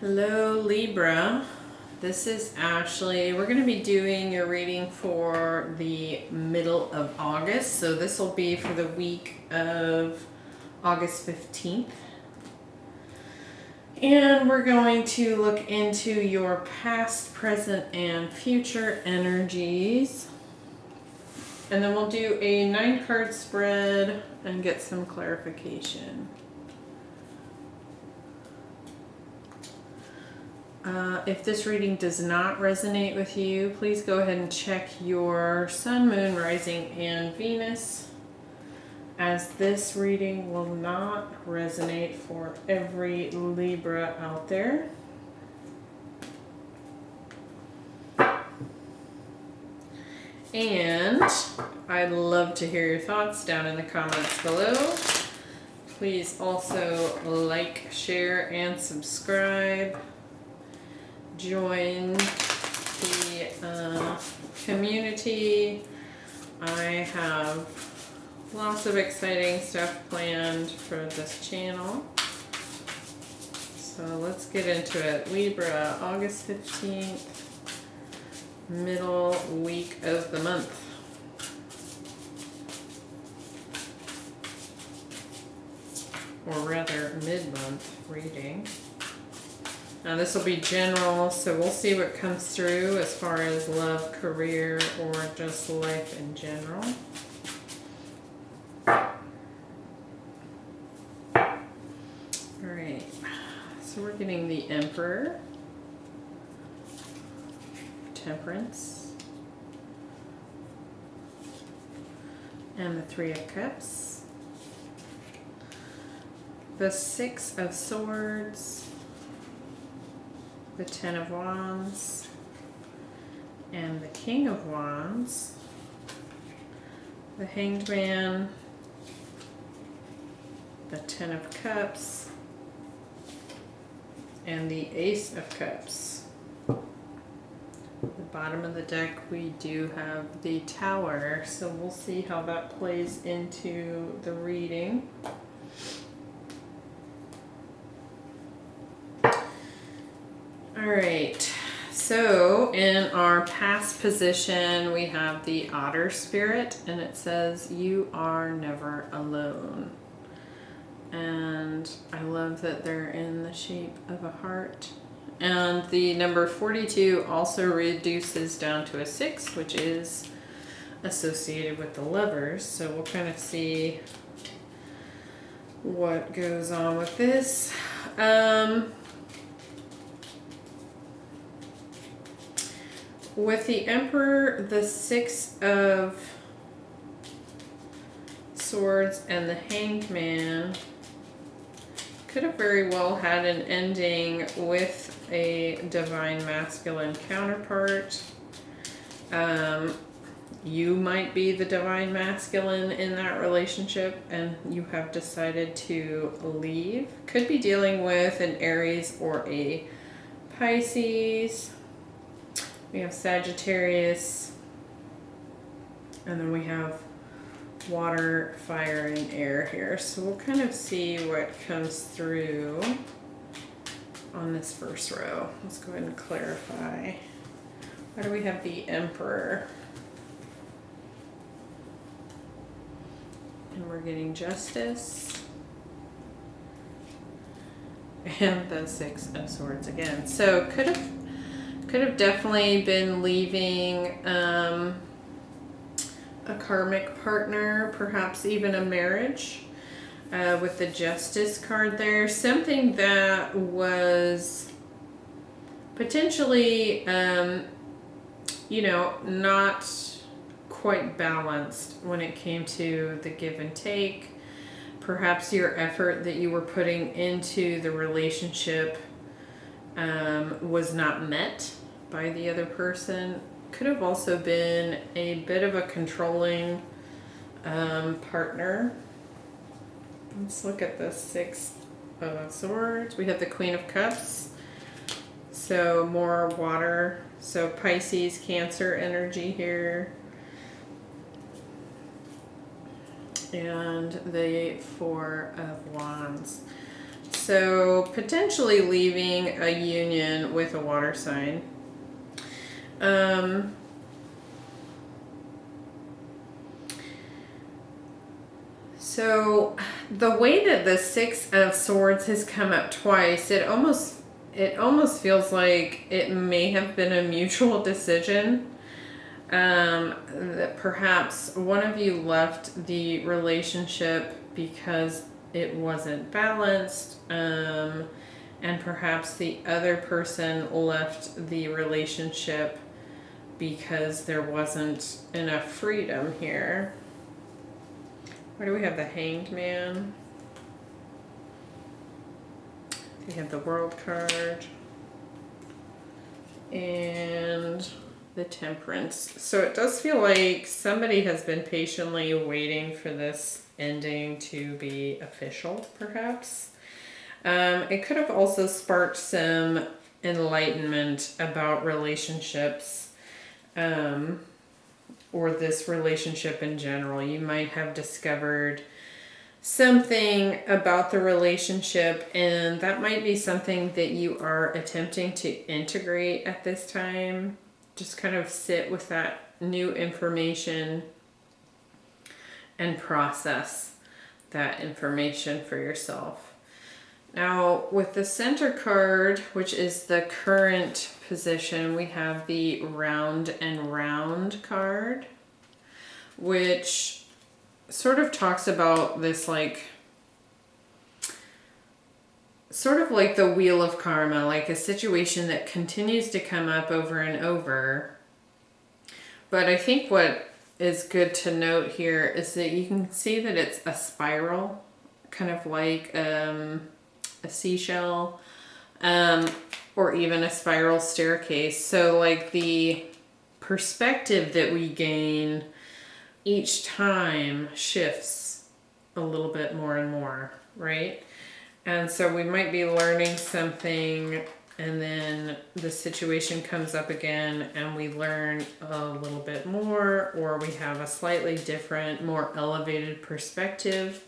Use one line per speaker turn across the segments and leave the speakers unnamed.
Hello Libra, this is Ashley. We're going to be doing your reading for the middle of August. So this will be for the week of August 15th. And we're going to look into your past, present, and future energies. And then we'll do a 9-card spread and get some clarification. If this reading does not resonate with you, please go ahead and check your Sun, Moon, Rising, and Venus, as this reading will not resonate for every Libra out there. And I'd love to hear your thoughts down in the comments below. Please also like, share, and subscribe. Join the community. I have lots of exciting stuff planned for this channel. So let's get into it. Libra, August 15th, middle week of the month. Or rather, mid-month reading. Now this will be general, so we'll see what comes through as far as love, career, or just life in general. Alright, so we're getting the Emperor, Temperance, and the Three of Cups, the Six of Swords, the Ten of Wands, and the King of Wands, the Hanged Man, the Ten of Cups, and the Ace of Cups. At the bottom of the deck we do have the Tower, so we'll see how that plays into the reading. Alright, so in our past position we have the Otter Spirit, and it says you are never alone. And I love that they're in the shape of a heart. And the number 42 also reduces down to a 6, which is associated with the Lovers. So we'll kind of see what goes on with this. With the Emperor, the Six of Swords, and the Hanged Man could have very well had an ending with a divine masculine counterpart. You might be the divine masculine in that relationship and you have decided to leave. Could be dealing with an Aries or a Pisces. We have Sagittarius, and then we have water, fire, and air here. So we'll kind of see what comes through on this first row. Let's go ahead and clarify. Why do we have the Emperor? And we're getting Justice. And the Six of Swords again. So could have definitely been leaving a karmic partner, perhaps even a marriage, with the Justice card there. Something that was potentially, not quite balanced when it came to the give and take. Perhaps your effort that you were putting into the relationship was not met by the other person. Could have also been a bit of a controlling partner. Let's look at the Six of Swords. We have the Queen of Cups, so more water, so Pisces, Cancer energy here. And the Four of Wands. So potentially leaving a union with a water sign. So the way that the Six of Swords has come up twice, it almost feels like it may have been a mutual decision. That perhaps one of you left the relationship because it wasn't balanced, and perhaps the other person left the relationship because there wasn't enough freedom here. Where do we have the Hanged Man? We have the World card. And the Temperance. So it does feel like somebody has been patiently waiting for this ending to be official, perhaps. It could have also sparked some enlightenment about relationships, or this relationship in general. You might have discovered something about the relationship, and that might be something that you are attempting to integrate at this time. Just kind of sit with that new information and process that information for yourself. Now, with the Center card, which is the current position, we have the Round and Round card, which sort of talks about this, like, sort of like the wheel of karma, like a situation that continues to come up over and over. But I think what is good to note here is that you can see that it's a spiral, kind of like a seashell, or even a spiral staircase. So like the perspective that we gain each time shifts a little bit more and more, right? And so we might be learning something, and then the situation comes up again and we learn a little bit more, or we have a slightly different, more elevated perspective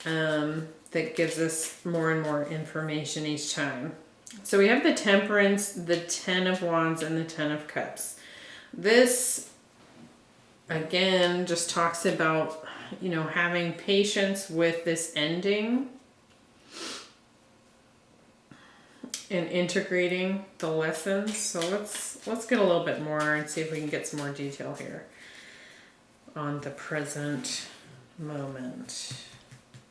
that gives us more and more information each time. So we have the Temperance, the Ten of Wands, and the Ten of Cups. This, again, just talks about, you know, having patience with this ending and integrating the lessons. So let's get a little bit more and see if we can get some more detail here on the present moment.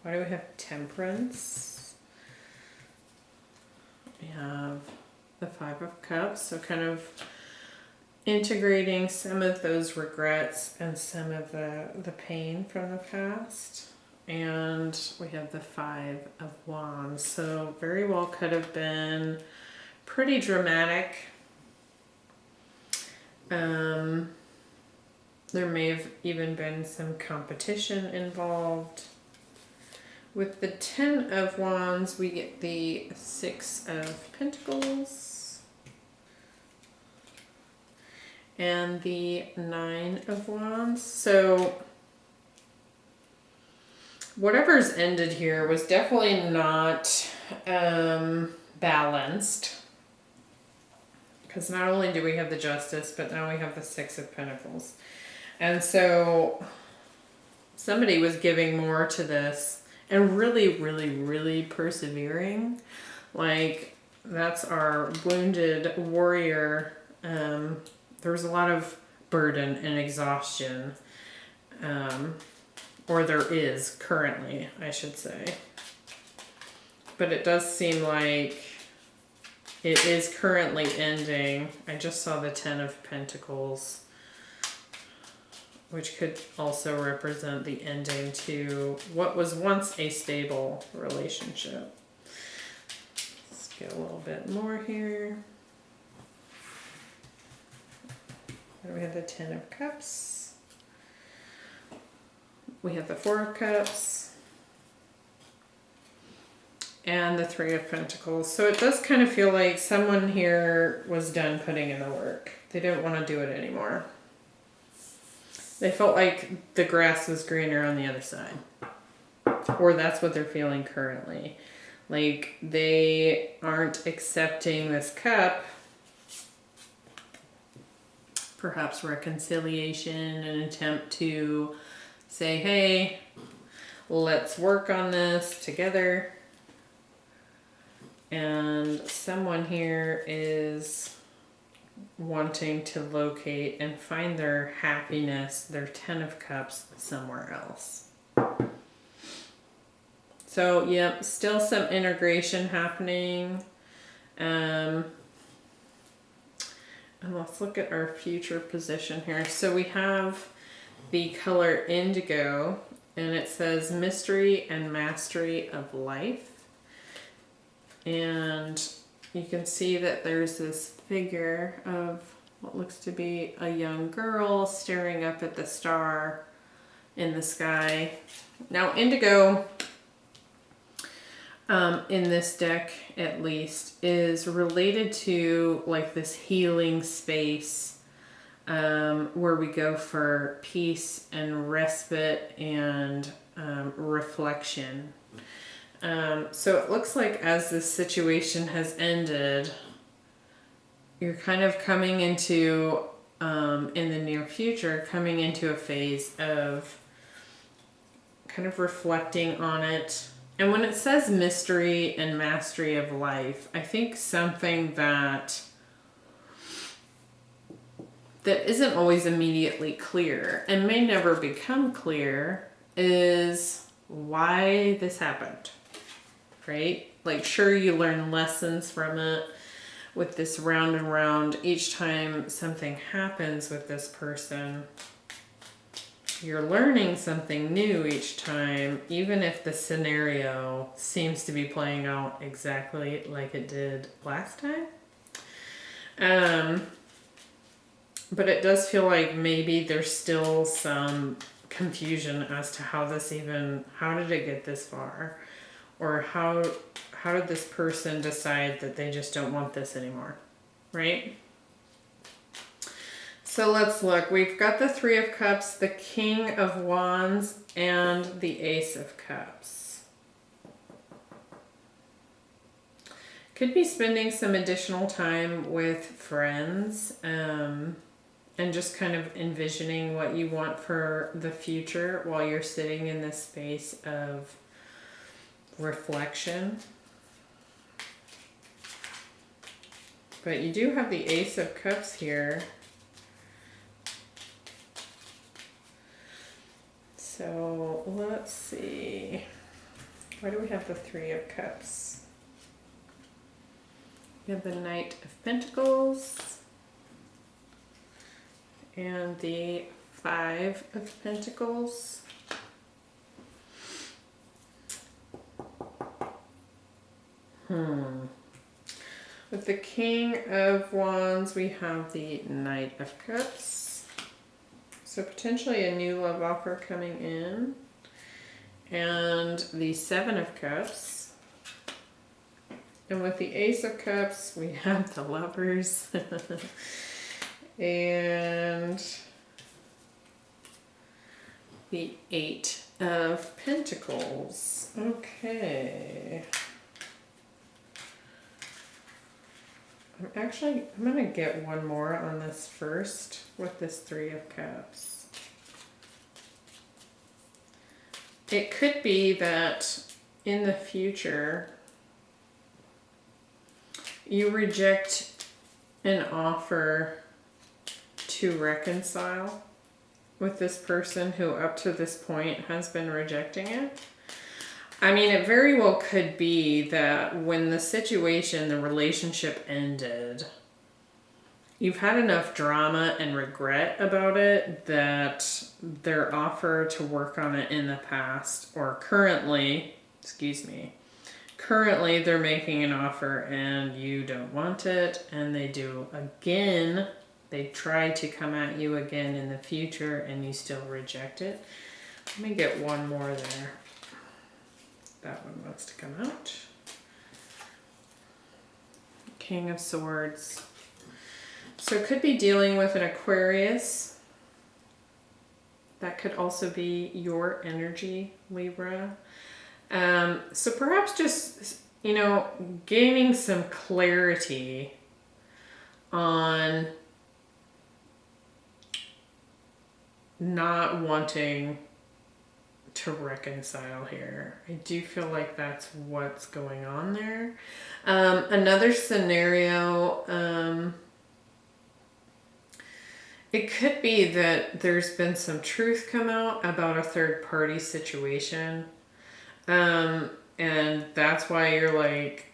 Why do we have Temperance? We have the Five of Cups, so kind of integrating some of those regrets and some of the pain from the past. And we have the Five of Wands, so very well could have been pretty dramatic. There may have even been some competition involved. With the Ten of Wands, we get the Six of Pentacles and the Nine of Wands. So whatever's ended here was definitely not balanced, because not only do we have the Justice, but now we have the Six of Pentacles. And so somebody was giving more to this and really, really, really persevering. Like, that's our wounded warrior. There's a lot of burden and exhaustion. Or there is currently, I should say. But it does seem like it is currently ending. I just saw the Ten of Pentacles, which could also represent the ending to what was once a stable relationship. Let's get a little bit more here. And we have the Ten of Cups. We have the Four of Cups. And the Three of Pentacles. So it does kind of feel like someone here was done putting in the work. They didn't want to do it anymore. They felt like the grass was greener on the other side. Or that's what they're feeling currently. Like they aren't accepting this cup. Perhaps reconciliation, an attempt to say, hey, let's work on this together. And someone here is wanting to locate and find their happiness, their 10 of Cups, somewhere else. So, yep, still some integration happening. And let's look at our future position here. So we have the color indigo, and it says mystery and mastery of life. And you can see that there's this figure of what looks to be a young girl staring up at the star in the sky. Now, indigo, in this deck at least, is related to like this healing space where we go for peace and respite and reflection. So it looks like as this situation has ended, you're kind of coming into, in the near future, coming into a phase of kind of reflecting on it. And when it says mystery and mastery of life, I think something that isn't always immediately clear and may never become clear is why this happened. Right? Like, sure, you learn lessons from it with this round and round. Each time something happens with this person, you're learning something new each time, even if the scenario seems to be playing out exactly like it did last time. But it does feel like maybe there's still some confusion as to how did it get this far? Or how did this person decide that they just don't want this anymore, right? So let's look. We've got the Three of Cups, the King of Wands, and the Ace of Cups. Could be spending some additional time with friends, and just kind of envisioning what you want for the future while you're sitting in this space of reflection. But you do have the Ace of Cups here. So let's see. Why do we have the Three of Cups? We have the Knight of Pentacles and the Five of Pentacles. With the King of Wands, we have the Knight of Cups. So potentially a new love offer coming in. And the Seven of Cups. And with the Ace of Cups, we have the Lovers. And the Eight of Pentacles. Okay. I'm going to get one more on this first with this Three of Cups. It could be that in the future you reject an offer to reconcile with this person who up to this point has been rejecting it. I mean, it very well could be that when the relationship ended, you've had enough drama and regret about it that their offer to work on it in the past, or currently they're making an offer and you don't want it, and they do again. They try to come at you again in the future and you still reject it. Let me get one more there. That one wants to come out. King of Swords. So it could be dealing with an Aquarius. That could also be your energy, Libra. So perhaps just, you know, gaining some clarity on not wanting to reconcile here. I do feel like that's what's going on there. Another scenario, it could be that there's been some truth come out about a third party situation. And that's why you're like,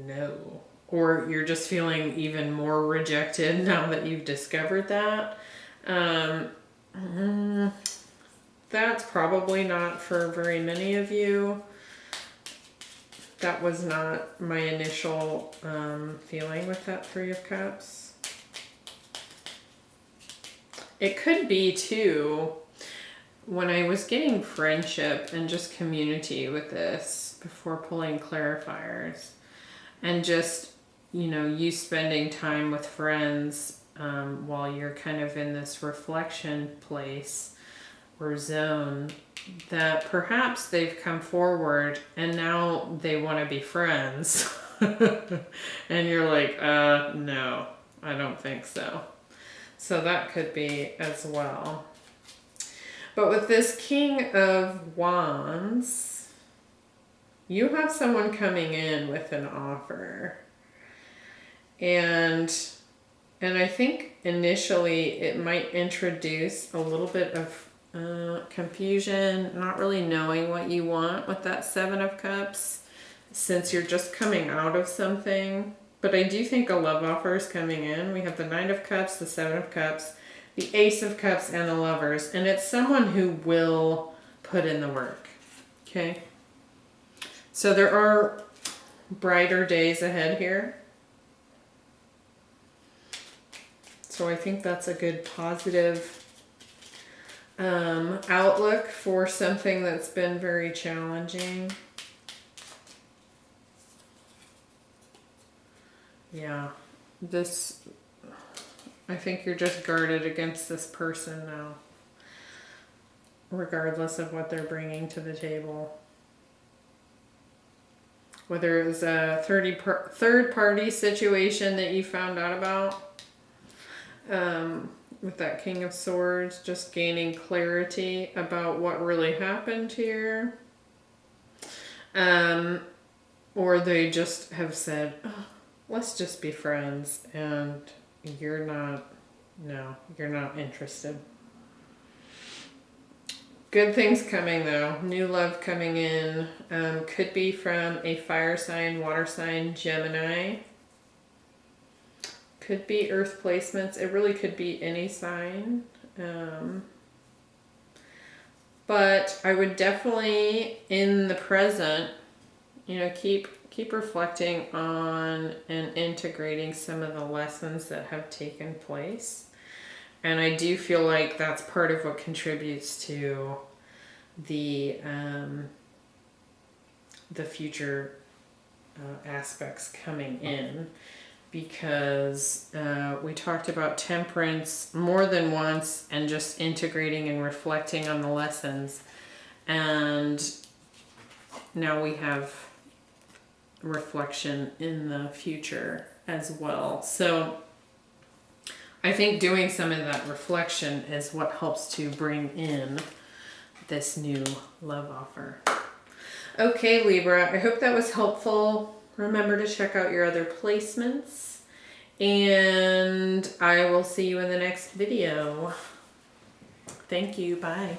no. Or you're just feeling even more rejected now that you've discovered that. That's probably not for very many of you. That was not my initial feeling with that Three of Cups. It could be too, when I was getting friendship and just community with this before pulling clarifiers, and just, you know, you spending time with friends while you're kind of in this reflection place or zone, that perhaps they've come forward and now they want to be friends. And you're like, no, I don't think so. So that could be as well. But with this King of Wands, you have someone coming in with an offer. And I think initially it might introduce a little bit of confusion, not really knowing what you want with that Seven of Cups, since you're just coming out of something. But I do think a love offer is coming in. We have the Nine of Cups, the Seven of Cups, the Ace of Cups, and the Lovers. And it's someone who will put in the work. Okay? So there are brighter days ahead here. So I think that's a good positive outlook for something that's been very challenging. Yeah, I think you're just guarded against this person now, regardless of what they're bringing to the table. Whether it was a third party situation that you found out about, with that King of Swords, just gaining clarity about what really happened here. Or they just have said, oh, let's just be friends, and you're not interested. Good things coming though. New love coming in. Could be from a fire sign, water sign, Gemini. Could be earth placements. It really could be any sign. But I would definitely, in the present, you know, keep reflecting on and integrating some of the lessons that have taken place. And I do feel like that's part of what contributes to the future aspects coming in. Because we talked about temperance more than once, and just integrating and reflecting on the lessons. And now we have reflection in the future as well. So I think doing some of that reflection is what helps to bring in this new love offer. Okay, Libra, I hope that was helpful. Remember to check out your other placements, and I will see you in the next video. Thank you. Bye.